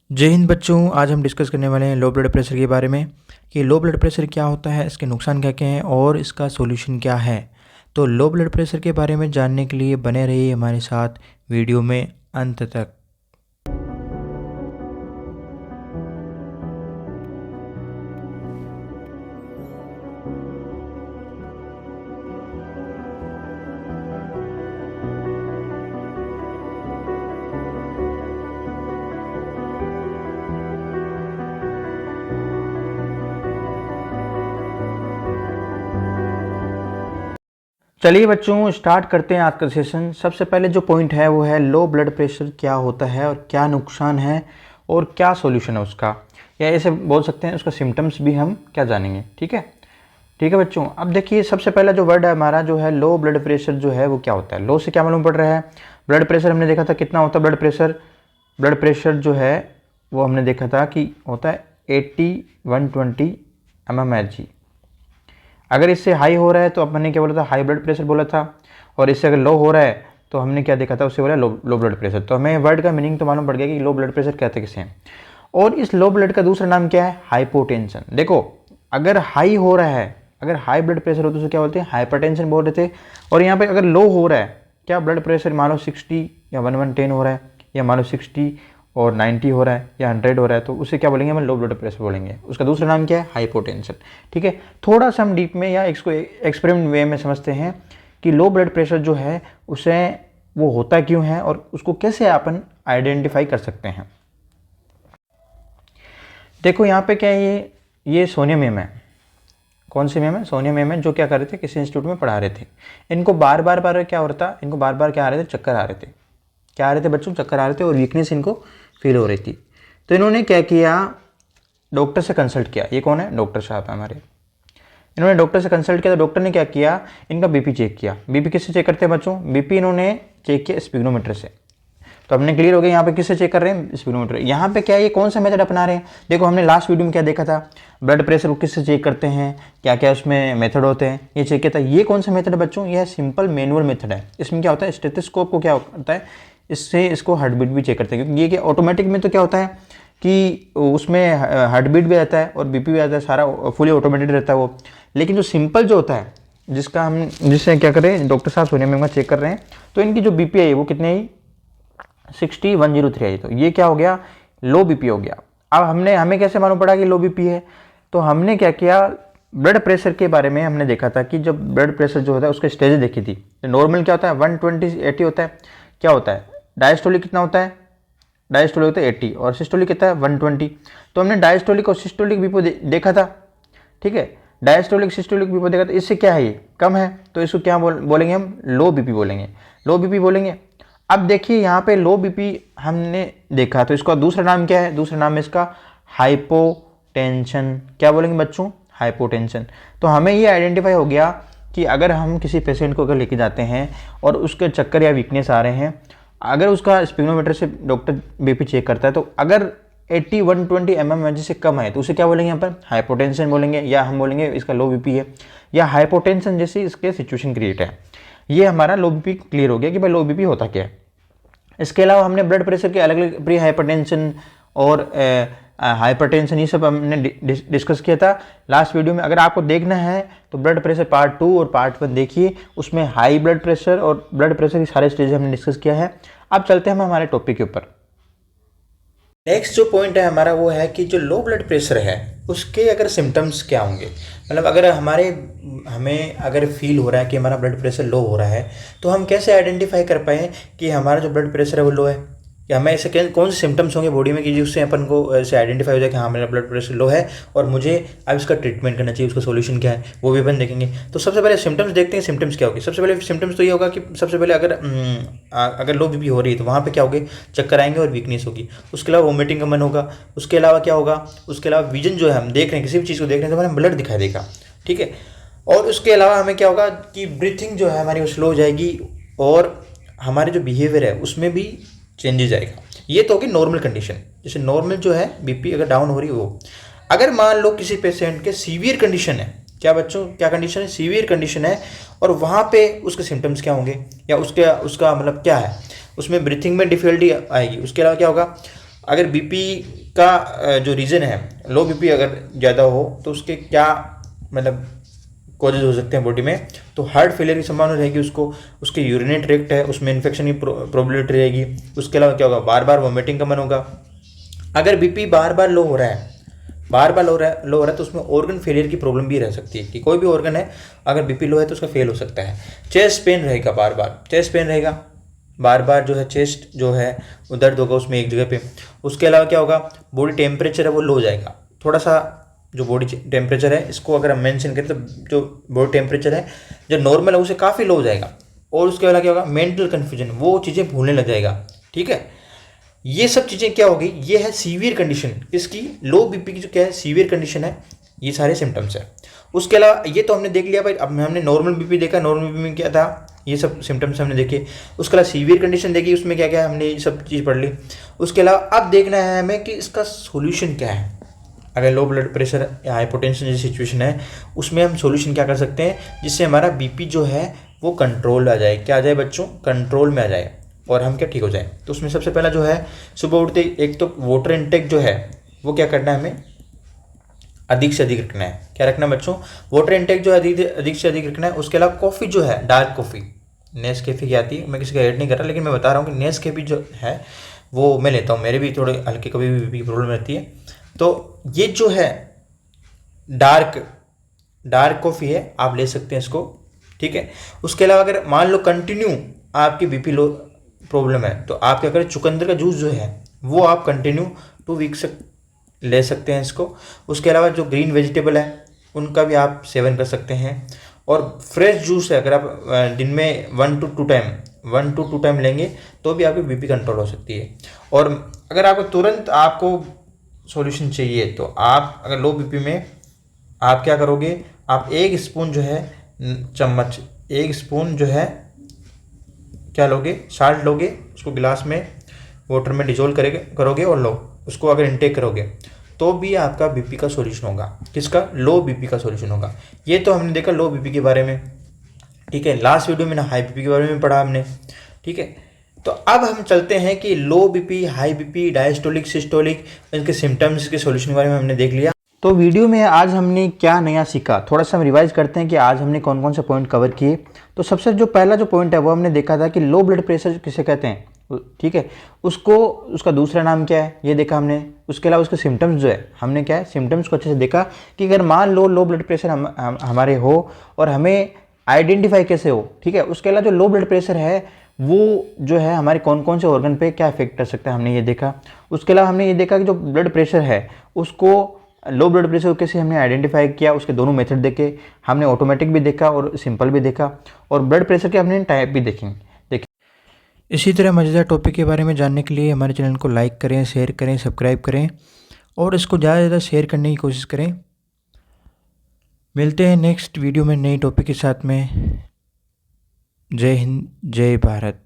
जय हिंद बच्चों। आज हम डिस्कस करने वाले हैं लो ब्लड प्रेशर के बारे में कि लो ब्लड प्रेशर क्या होता है, इसके नुकसान क्या क्या हैं और इसका सॉल्यूशन क्या है। तो लो ब्लड प्रेशर के बारे में जानने के लिए बने रहिए हमारे साथ वीडियो में अंत तक। चलिए बच्चों, स्टार्ट करते हैं आज का सेशन। सबसे पहले जो पॉइंट है वो है लो ब्लड प्रेशर क्या होता है और क्या नुकसान है और क्या सॉल्यूशन है उसका, या ऐसे बोल सकते हैं उसका सिम्टम्स भी हम क्या जानेंगे। ठीक है बच्चों। अब देखिए, सबसे पहला जो वर्ड है हमारा जो है लो ब्लड प्रेशर जो है वो क्या होता है। लो से क्या मालूम पड़ रहा है, ब्लड प्रेशर हमने देखा था कितना होता है ब्लड प्रेशर जो है वो हमने देखा था कि होता है 80/120 mmHg। अगर इससे हाई हो रहा है तो हमने क्या बोला था, हाई ब्लड प्रेशर बोला था, और इससे अगर लो हो रहा है तो हमने क्या देखा था, उससे बोला लो ब्लड प्रेशर। तो हमें वर्ड का मीनिंग तो मालूम पड़ गया कि लो ब्लड प्रेशर कहते किसे हैं। और इस लो ब्लड का दूसरा नाम क्या है, हाइपोटेंशन। देखो, अगर हाई हो रहा है, अगर हाई ब्लड प्रेशर हो तो उसे क्या बोलते हैं, हाइपरटेंशन बोल रहे थे। और यहाँ पे अगर लो हो रहा है, क्या ब्लड प्रेशर मान लो 60 या 110 हो रहा है, या मान लो 60 और 90 हो रहा है या 100 हो रहा है, तो उसे क्या बोलेंगे, हम लो ब्लड प्रेशर बोलेंगे। उसका दूसरा नाम क्या है, हाइपोटेंशन। ठीक है, थोड़ा सा हम डीप में या इसको एक्सपेरिमेंट वे में समझते हैं कि लो ब्लड प्रेशर जो है उसे वो होता क्यों है और उसको कैसे अपन आइडेंटिफाई कर सकते हैं। देखो यहाँ पे क्या है, ये सोनिया मैम है। कौन सी मैम है, सोनिया मैम है, जो क्या कर रहे थे, किसी इंस्टीट्यूट में पढ़ा रहे थे। इनको बार बार क्या हो रहा था, इनको बार बार क्या आ रहे थे, चक्कर आ रहे थे। क्या आ रहे थे बच्चों, चक्कर आ रहे थे और वीकनेस इनको फील हो रही थी। तो इन्होंने क्या किया, डॉक्टर से कंसल्ट किया। ये कौन है, डॉक्टर साहब है हमारे। इन्होंने डॉक्टर से कंसल्ट किया तो डॉक्टर ने क्या किया, इनका बीपी चेक किया। बीपी किससे चेक करते हैं बच्चों, बीपी इन्होंने चेक किया स्पिग्नोमीटर से। तो हमने क्लियर हो गया यहाँ पे किससे चेक कर रहे हैं, स्पिग्नोमीटर। यहाँ पे क्या है, ये कौन सा मेथड अपना रहे हैं। देखो, हमने लास्ट वीडियो में क्या देखा था, ब्लड प्रेशर को किससे चेक करते हैं, क्या क्या उसमें मेथड होते हैं, ये चेक किया था। ये कौन सा मेथड है बच्चों, ये सिंपल मैनुअल मेथड है। इसमें क्या होता है, स्टेथोस्कोप को क्या होता है, इससे इसको हार्ट बीट भी चेक करते हैं। क्योंकि ये क्या ऑटोमेटिक में तो क्या होता है कि उसमें हार्ट बीट भी आता है और बीपी भी आता है, सारा फुली ऑटोमेटेड रहता है वो। लेकिन जो सिंपल जो होता है, जिससे क्या करें, डॉक्टर साहब सोनिया मैम का चेक कर रहे हैं, तो इनकी जो बीपी आई वो कितनी आई, 60/103 आई। तो ये क्या हो गया, लो बीपी हो गया। अब हमें कैसे मालूम पड़ा कि लो बीपी है, तो हमने क्या किया, ब्लड प्रेशर के बारे में हमने देखा था कि जब ब्लड प्रेशर जो होता है उसके स्टेज देखी थी। तो नॉर्मल क्या होता है, 120/80 होता है। क्या होता है, डायस्टोलिक कितना होता है, डायस्टोलिक होता है 80 और सिस्टोलिक कितना है 120। तो हमने डायस्टोलिक और सिस्टोलिक बीपो देखा था। ठीक है, डायस्टोलिक सिस्टोलिक बीपो देखा था। इससे क्या है, ये कम है, तो इसको क्या बोलेंगे हम, लो बीपी बोलेंगे। लो बीपी बोलेंगे। अब देखिए यहाँ पे लो बीपी हमने देखा, तो इसका दूसरा नाम क्या है, दूसरा नाम है इसका हाइपोटेंशन। क्या बोलेंगे बच्चों, हाइपोटेंशन। तो हमें ये आइडेंटिफाई हो गया कि अगर हम किसी पेशेंट को अगर लेके जाते हैं और उसके चक्कर या वीकनेस आ रहे हैं, अगर उसका स्पिग्नोमीटर से डॉक्टर बीपी चेक करता है, तो अगर 80/120 mmHg से कम है तो उसे क्या बोलेंगे, यहाँ पर हाइपोटेंशन बोलेंगे, या हम बोलेंगे इसका लो बीपी है, या हाइपोटेंशन जैसी इसके सिचुएशन क्रिएट है। ये हमारा लो बीपी क्लियर हो गया कि भाई लो बीपी होता क्या है। इसके अलावा हमने ब्लड प्रेशर के अलग अलग प्री हाइपरटेंशन और हाइपरटेंशन ये सब हमने डिस्कस किया था लास्ट वीडियो में। अगर आपको देखना है तो ब्लड प्रेशर पार्ट 2 और पार्ट 1 देखिए, उसमें हाई ब्लड प्रेशर और ब्लड प्रेशर की सारे स्टेज हमने डिस्कस किया है। अब चलते हैं हम हमारे टॉपिक के ऊपर। नेक्स्ट जो पॉइंट है हमारा वो है कि जो लो ब्लड प्रेशर है उसके अगर सिम्टम्स क्या होंगे। मतलब अगर हमें अगर फील हो रहा है कि हमारा ब्लड प्रेशर लो हो रहा है, तो हम कैसे आइडेंटिफाई कर पाएँ कि हमारा जो ब्लड प्रेशर है वो लो है, या हमें ऐसे कौन से सिम्टम्स होंगे बॉडी में कि जिससे अपन को ऐसे आइडेंटिफाई हो जाए कि हाँ मेरा ब्लड प्रेशर लो है और मुझे अब इसका ट्रीटमेंट करना चाहिए, उसका सोल्यूशन क्या है वो भी अपन देखेंगे। तो सबसे पहले सिम्टम्स देखते हैं, सिम्टम्स क्या होगी। सबसे पहले सिम्टम्स तो ये होगा कि सबसे पहले अगर लो बीपी हो रही है तो वहाँ पे क्या होगी, चक्कर आएंगे और वीकनेस होगी। उसके अलावा वोमिटिंग का मन होगा। उसके अलावा क्या होगा, उसके अलावा विजन जो है, हम देख रहे हैं किसी भी चीज़ को देख रहे हैं तो हमें ब्लड दिखाई देगा। ठीक है, और उसके अलावा हमें क्या होगा कि ब्रीथिंग जो है हमारी वो स्लो हो जाएगी और हमारे जो बिहेवियर है उसमें भी चेंजेस आएगा। ये तो होगी नॉर्मल कंडीशन, जैसे नॉर्मल जो है बीपी अगर डाउन हो रही हो। अगर मान लो किसी पेशेंट के सीवियर कंडीशन है, क्या बच्चों क्या कंडीशन है, सीवियर कंडीशन है, और वहाँ पे उसके सिम्टम्स क्या होंगे, या उसका मतलब क्या है, उसमें ब्रीथिंग में डिफिकल्टी आएगी। उसके अलावा क्या होगा, अगर बीपी का जो रीज़न है, लो बीपी अगर ज़्यादा हो तो उसके क्या मतलब कॉजेज हो सकते हैं बॉडी में, तो हार्ट फेलियर की संभावना रहेगी उसको, उसके यूरिनेट ट्रैक्ट है उसमें इन्फेक्शन की प्रोबेबिलिटी रहेगी। उसके अलावा क्या होगा, बार बार वॉमिटिंग का मन होगा। अगर बीपी बार बार लो हो रहा है, बार बार लो हो रहा है तो उसमें ऑर्गन फेलियर की प्रॉब्लम भी रह सकती है कि कोई भी ऑर्गन है अगर बीपी लो है तो उसका फेल हो सकता है। चेस्ट पेन रहेगा, बार बार चेस्ट पेन रहेगा, बार बार जो है चेस्ट जो है वो दर्द होगा उसमें एक जगह पे। उसके अलावा क्या होगा, बॉडी टेम्परेचर है वो लो हो जाएगा थोड़ा सा। जो बॉडी टेम्परेचर है इसको अगर हम मेंशन करें तो जो बॉडी टेम्परेचर है जो नॉर्मल है उसे काफ़ी लो हो जाएगा। और उसके अलावा क्या होगा, मेंटल कन्फ्यूजन, वो चीज़ें भूलने लग जाएगा। ठीक है, ये सब चीज़ें क्या होगी, ये है सीवियर कंडीशन इसकी, लो बीपी की जो क्या है सीवियर कंडीशन है, ये सारे सिम्टम्स है। उसके अलावा ये तो हमने देख लिया भाई, अब हमने नॉर्मल बीपी देखा, नॉर्मल बीपी में क्या था, ये सब सिम्टम्स हमने देखे। उसके अलावा सीवियर कंडीशन देखी, उसमें क्या क्या हमने ये सब चीज़ पढ़ ली। उसके अलावा अब देखना है हमें कि इसका सोल्यूशन क्या है। अगर लो ब्लड प्रेशर या हाइपोटेंशन जैसी सिचुएशन है उसमें हम सोल्यूशन क्या कर सकते हैं जिससे हमारा बीपी जो है वो कंट्रोल आ जाए। क्या आ जाए बच्चों, कंट्रोल में आ जाए और हम क्या ठीक हो जाए। तो उसमें सबसे पहला जो है, सुबह उठते एक तो वाटर इनटेक जो है वो क्या करना है, हमें अधिक से अधिक रखना है। क्या रखना है बच्चों, वाटर इनटेक जो है अधिक से अधिक रखना है। उसके अलावा कॉफ़ी जो है, डार्क कॉफ़ी, नेस्कैफे की आती है, मैं किसी का ऐड नहीं कर रहा लेकिन मैं बता रहा हूँ कि नेस्कैफे जो है वो मैं लेता हूँ, मेरे भी थोड़े हल्के कभी भी बीपी प्रॉब्लम रहती है। तो ये जो है डार्क कॉफ़ी है, आप ले सकते हैं इसको। ठीक है, उसके अलावा अगर मान लो कंटिन्यू आपकी बीपी लो प्रॉब्लम है तो आप क्या करें, चुकंदर का जूस जो है वो आप कंटिन्यू 2 वीक्स ले सकते हैं इसको। उसके अलावा जो ग्रीन वेजिटेबल है उनका भी आप सेवन कर सकते हैं। और फ्रेश जूस है, अगर आप दिन में 1 to 2 टाइम लेंगे तो भी आपकी बीपी कंट्रोल हो सकती है। और अगर आपको तुरंत आपको सॉल्यूशन चाहिए तो आप अगर लो बीपी में आप क्या करोगे, आप 1 स्पून जो है चम्मच 1 स्पून जो है क्या लोगे, साल्ट लोगे, उसको गिलास में वाटर में डिजोल्व करोगे और लो उसको अगर इनटेक करोगे तो भी आपका बीपी का सॉल्यूशन होगा। किसका, लो बीपी का सॉल्यूशन होगा। ये तो हमने देखा लो बीपी के बारे में। ठीक है, लास्ट वीडियो में ना हाई बीपी के बारे में पढ़ा हमने। ठीक है, तो अब हम चलते हैं कि लो BP, high BP, diastolic, systolic, इनके सिम्टम्स के सॉल्यूशन के बारे में हमने देख लिया। तो वीडियो में आज हमने क्या नया सीखा, थोड़ा सा हम रिवाइज करते हैं कि आज हमने कौन कौन से पॉइंट कवर किए। तो सबसे जो पहला जो पॉइंट है वो हमने देखा था कि लो ब्लड प्रेशर किसे कहते हैं। ठीक है, उसको उसका दूसरा नाम क्या है ये देखा हमने। उसके अलावा उसके सिम्टम्स जो है हमने क्या है, सिम्टम्स को अच्छे से देखा कि अगर मान लो लो ब्लड प्रेशर हमारे हो और हमें आइडेंटिफाई कैसे हो। ठीक है, उसके अलावा जो लो ब्लड प्रेशर है वो जो है हमारे कौन कौन से ऑर्गन पे क्या इफेक्ट कर सकता है, हमने ये देखा। उसके अलावा हमने ये देखा कि जो ब्लड प्रेशर है उसको, लो ब्लड प्रेशर कैसे हमने आइडेंटिफाई किया, उसके दोनों मेथड देखे हमने, ऑटोमेटिक भी देखा और सिंपल भी देखा, और ब्लड प्रेशर के हमने टाइप भी देखें। इसी तरह मज़ेदार टॉपिक के बारे में जानने के लिए हमारे चैनल को लाइक करें, शेयर करें, सब्सक्राइब करें और इसको ज़्यादा से ज़्यादा शेयर करने की कोशिश करें। मिलते हैं नेक्स्ट वीडियो में नई टॉपिक के साथ में। जय हिंद, जय भारत।